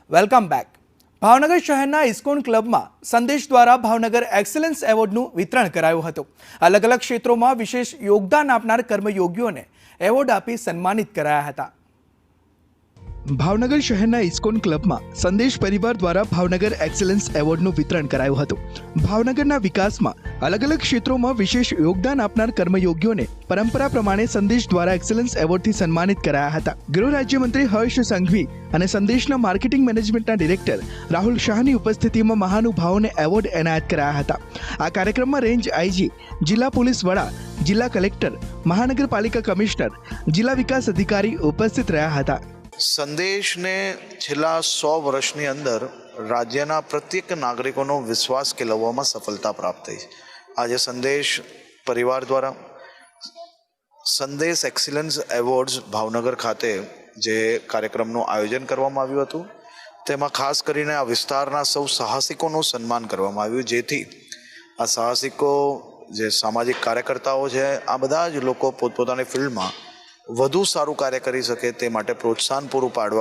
Welcome back. Bhavnagar શહેરના ISKCON ક્લબમાં સંદેશ દ્વારા ભાવનગર એક્સલન્સ એવોર્ડનું વિતરણ કરાયું હતું. અલગ અલગ ક્ષેત્રોમાં વિશેષ યોગદાન આપનાર કર્મયોગીઓને એવોર્ડ આપી સન્માનિત કરાયા હતા. ભાવનગર શહેરના ઇસ્કોન ક્લબમાં સંદેશ પરિવાર દ્વારા ભાવનગર એક્સલન્સ એવોર્ડનું વિતરણ કરાયું હતું. ભાવનગરના વિકાસમાં અલગ અલગ ક્ષેત્રોમાં વિશેષ યોગદાન આપનાર કર્મયોગીઓને પરંપરા પ્રમાણે સંદેશ દ્વારા એક્સલન્સ એવોર્ડથી સન્માનિત કરાયા હતા. ગૃહ રાજ્યમંત્રી હર્ષ સંઘવી અને સંદેશના માર્કેટિંગ મેનેજમેન્ટના ડિરેક્ટર રાહુલ શાહની ઉપસ્થિતિમાં મહાનુભાવોને એવોર્ડ એનાયત કરાયા હતા. આ કાર્યક્રમમાં રેન્જ આઈજી, જિલ્લા પોલીસ વડા, જિલ્લા કલેક્ટર, મહાનગરપાલિકા કમિશનર, જિલ્લા વિકાસ અધિકારી ઉપસ્થિત રહ્યા હતા. સંદેશને છેલ્લા 100 વર્ષની અંદર રાજ્યના પ્રત્યેક નાગરિકોનો વિશ્વાસ કેળવવામાં સફળતા પ્રાપ્ત થઈ છે. આજે સંદેશ પરિવાર દ્વારા સંદેશ એક્સિલન્સ એવોર્ડ્સ ભાવનગર ખાતે જે કાર્યક્રમનું આયોજન કરવામાં આવ્યું હતું તેમાં ખાસ કરીને આ વિસ્તારના સૌ સાહસિકોનું સન્માન કરવામાં આવ્યું, જેથી આ સાહસિકો જે સામાજિક કાર્યકર્તાઓ છે આ બધા જ લોકો પોતપોતાની ફિલ્ડમાં વધુ સારું કાર્ય કરી શકે તે માટે પ્રોત્સાહન પૂરું પાડવા